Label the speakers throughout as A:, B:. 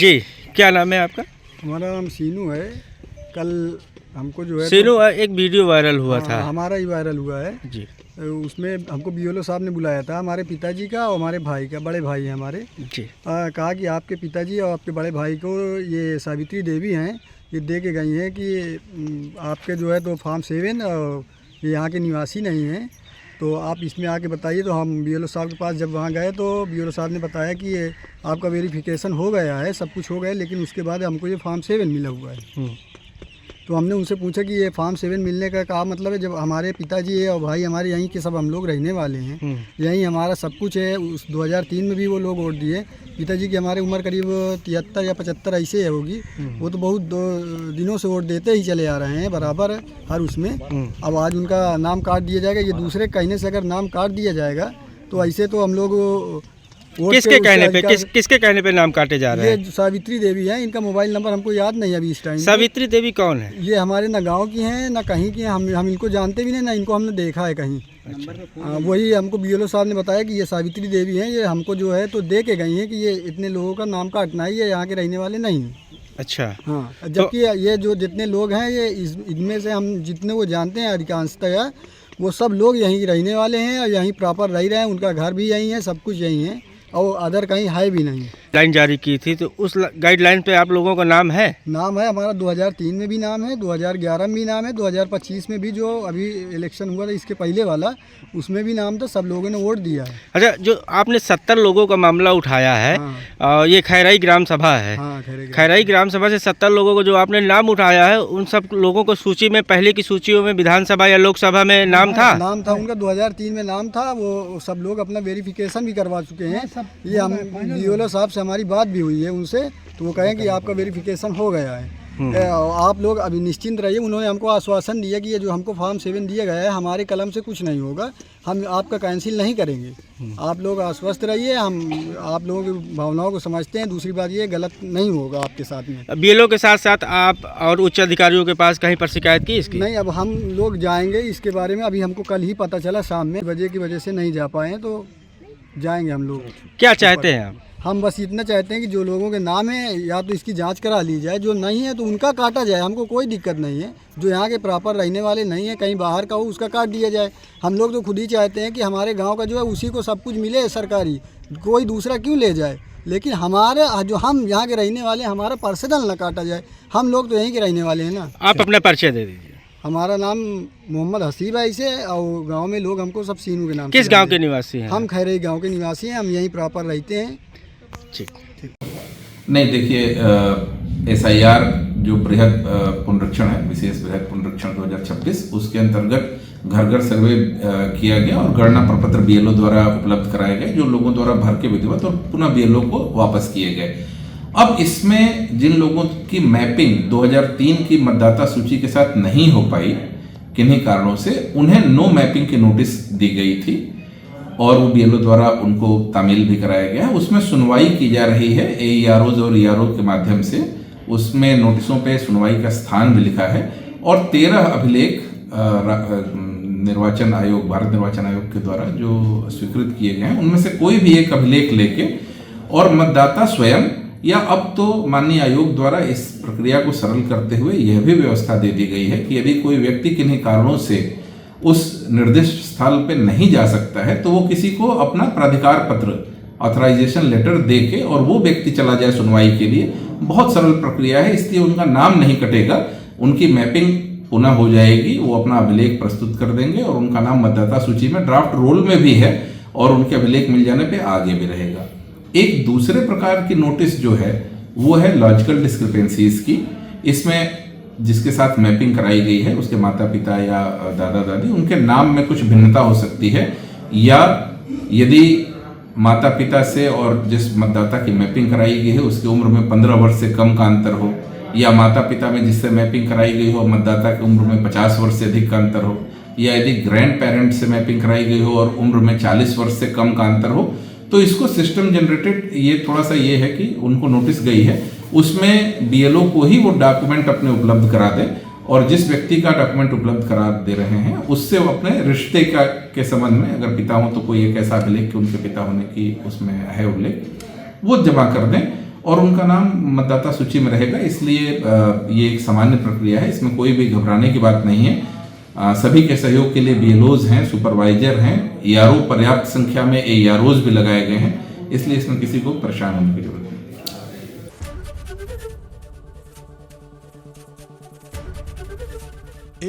A: जी, क्या नाम है आपका?
B: हमारा नाम सीनू है। कल हमको जो है
A: सीनू, एक वीडियो वायरल हुआ था।
B: हमारा ही वायरल हुआ है
A: जी
B: उसमें हमको बीएलओ साहब ने बुलाया था, हमारे पिताजी का और हमारे भाई का, बड़े भाई हैं हमारे।
A: जी
B: कहा कि आपके पिताजी और आपके बड़े भाई को ये सावित्री देवी हैं, ये दे के गई हैं कि आपके जो है तो फार्म 7 और ये यहाँ के निवासी नहीं हैं, तो आप इसमें आके बताइए। तो हम बीएलओ साहब के पास जब वहाँ गए तो बीएलओ साहब ने बताया कि ये आपका वेरिफिकेशन हो गया है, सब कुछ हो गया, लेकिन उसके बाद हमको ये फार्म 7 मिला हुआ है। तो हमने उनसे पूछा कि ये फार्म 7 मिलने का क्या मतलब है, जब हमारे पिताजी और भाई हमारे यहीं के सब हम लोग रहने वाले हैं, यहीं हमारा सब कुछ है। उस 2003 में भी वो लोग वोट दिए। पिताजी की हमारी उम्र करीब 73 या 75 ऐसे है होगी। वो तो बहुत दिनों से वोट देते ही चले आ रहे हैं बराबर हर उसमें। अब आज उनका नाम काट दिया जाएगा, ये दूसरे कहने से अगर नाम काट दिया जाएगा तो ऐसे तो हम लोग
A: किसके कहने पे किसके कहने पे नाम काटे जा रहे हैं?
B: ये सावित्री देवी हैं, इनका मोबाइल नंबर हमको याद नहीं अभी इस टाइम।
A: सावित्री देवी कौन है?
B: ये हमारे ना गांव की हैं ना कहीं की हैं, हम इनको जानते भी नहीं, ना इनको हमने देखा है कहीं। वही हमको बीएलओ साहब ने बताया कि ये सावित्री देवी हैं, ये हमको जो है तो दे के गई हैं कि ये इतने लोगों का नाम काटना है, ये यहाँ के रहने वाले नहीं।
A: अच्छा
B: हाँ, जबकि ये जो जितने लोग हैं ये इनमें से हम जितने वो जानते हैं अधिकांशतः वो सब लोग यहीं के रहने वाले हैं और यहीं प्रॉपर रह रहे हैं, उनका घर भी यहीं है, सब कुछ यहीं है और अदर कहीं है भी नहीं।
A: लाइन जारी की थी तो उस गाइडलाइन पे आप लोगों का नाम है?
B: नाम है हमारा, 2003 में भी नाम है, 2011 में भी नाम है, 2025 में भी जो अभी इलेक्शन हुआ था इसके पहले वाला, उसमें भी नाम था, सब लोगों ने वोट दिया है।
A: अच्छा, जो आपने 70 लोगों का मामला उठाया है,
B: हाँ।
A: ये खैराई ग्राम सभा है।
B: हाँ,
A: खैराई ग्राम सभा से 70 लोगों को जो आपने नाम उठाया है, उन सब लोगों को सूची में, पहले की सूचियों में विधानसभा या लोकसभा में नाम था?
B: नाम था उनका, 2003 में नाम था। वो सब लोग अपना वेरिफिकेशन भी करवा चुके हैं। ये हम बीएलओ साहब से हमारी बात भी हुई है उनसे, तो वो कहें कि आपका वेरिफिकेशन हो गया है, आप लोग अभी निश्चिंत रहिए। उन्होंने हमको आश्वासन दिया कि ये जो हमको फार्म 7 दिया गया है हमारे कलम से कुछ नहीं होगा, हम आपका कैंसिल नहीं करेंगे, आप लोग आश्वस्त रहिए, हम आप लोगों की भावनाओं को समझते हैं। दूसरी बात ये गलत नहीं होगा आपके साथ में।
A: बीएलओ के साथ साथ आप और उच्च अधिकारियों के पास कहीं पर शिकायत की इसकी?
B: नहीं, अब हम लोग जाएंगे इसके बारे में, अभी हमको कल ही पता चला शाम में, वजह की वजह से नहीं जा पाए, तो जाएंगे हम लोग।
A: क्या चाहते हैं आप?
B: हम बस इतना चाहते हैं कि जो लोगों के नाम है या तो इसकी जांच करा ली जाए, जो नहीं है तो उनका काटा जाए, हमको कोई दिक्कत नहीं है। जो यहाँ के प्रॉपर रहने वाले नहीं है, कहीं बाहर का हो, उसका काट दिया जाए। हम लोग तो खुद ही चाहते हैं कि हमारे गांव का जो है उसी को सब कुछ मिले सरकारी, कोई दूसरा क्यों ले जाए। लेकिन हमारे जो हम यहाँ के रहने वाले, हमारा पर्सनल ना काटा जाए, हम लोग तो यहीं के रहने वाले हैं ना।
A: आप अपना परिचय दे दीजिए।
B: हमारा नाम मोहम्मद हसीब है इसे, और गांव में लोग हमको सब सीनू के नाम।
A: किस गांव के निवासी हैं?
B: हम खैरई गांव के निवासी हैं, हम यहीं प्रॉपर रहते हैं।
A: ठीक।
C: नहीं, देखिए, एसआईआर जो बृहद पुनरीक्षण है, विशेष बृहद पुनरीक्षण 2026, उसके अंतर्गत घर घर सर्वे किया गया और गणना प्रपत्र बीएलओ द्वारा उपलब्ध कराए गए, जो लोगों द्वारा भर के विधिवत और पुनः बीएलओ को वापस किए गए। अब इसमें जिन लोगों की मैपिंग 2003 की मतदाता सूची के साथ नहीं हो पाई किन्हीं कारणों से, उन्हें नो मैपिंग की नोटिस दी गई थी और वो बीएलओ द्वारा उनको तामील भी कराया गया। उसमें सुनवाई की जा रही है एईआरओज और ईआरओ के माध्यम से। उसमें नोटिसों पे सुनवाई का स्थान भी लिखा है और 13 अभिलेख निर्वाचन आयोग, भारत निर्वाचन आयोग के द्वारा जो स्वीकृत किए गए हैं, उनमें से कोई भी एक अभिलेख लेके और मतदाता स्वयं या अब तो माननीय आयोग द्वारा इस प्रक्रिया को सरल करते हुए यह भी व्यवस्था दे दी गई है कि यदि कोई व्यक्ति किन्हीं कारणों से उस निर्दिष्ट स्थल पे नहीं जा सकता है तो वो किसी को अपना प्राधिकार पत्र, ऑथराइजेशन लेटर दे के और वो व्यक्ति चला जाए सुनवाई के लिए। बहुत सरल प्रक्रिया है, इसलिए उनका नाम नहीं कटेगा, उनकी मैपिंग पुनः हो जाएगी, वो अपना अभिलेख प्रस्तुत कर देंगे और उनका नाम मतदाता सूची में ड्राफ्ट रोल में भी है और उनके अभिलेख मिल जाने पे आगे भी रहेगा। एक दूसरे प्रकार की नोटिस जो है वो है लॉजिकल डिस्क्रिपेंसीज की। इसमें जिसके साथ मैपिंग कराई गई है उसके माता पिता या दादा दादी, उनके नाम में कुछ भिन्नता हो सकती है, या यदि माता पिता से और जिस मतदाता की मैपिंग कराई गई है उसकी उम्र में 15 वर्ष से कम का अंतर हो, या माता पिता में जिससे मैपिंग कराई गई हो मतदाता की उम्र में 50 वर्ष से अधिक का अंतर हो, या यदि ग्रैंड पेरेंट्स से मैपिंग कराई गई हो और उम्र में 40 वर्ष से कम का अंतर हो, तो इसको सिस्टम जनरेटेड, ये थोड़ा सा ये है कि उनको नोटिस गई है, उसमें बीएलओ को ही वो डॉक्यूमेंट अपने उपलब्ध करा दे और जिस व्यक्ति का डॉक्यूमेंट उपलब्ध करा दे रहे हैं उससे वो अपने रिश्ते के संबंध में, अगर पिता हो तो कोई एक ऐसा अभिलेख कि उनके पिता होने की उसमें है उल्लेख, वो जमा कर दें और उनका नाम मतदाता सूची में रहेगा। इसलिए ये एक सामान्य प्रक्रिया है, इसमें कोई भी घबराने की बात नहीं है। सभी के सहयोग के लिए बीएलओज हैं, सुपरवाइजर हैं, एआरओ पर्याप्त संख्या में एआरओज भी लगाए गए हैं, इसलिए इसमें किसी को परेशान होने की जरूरत नहीं।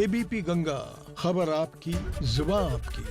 D: एबीपी गंगा, खबर आपकी, जुबान आपकी।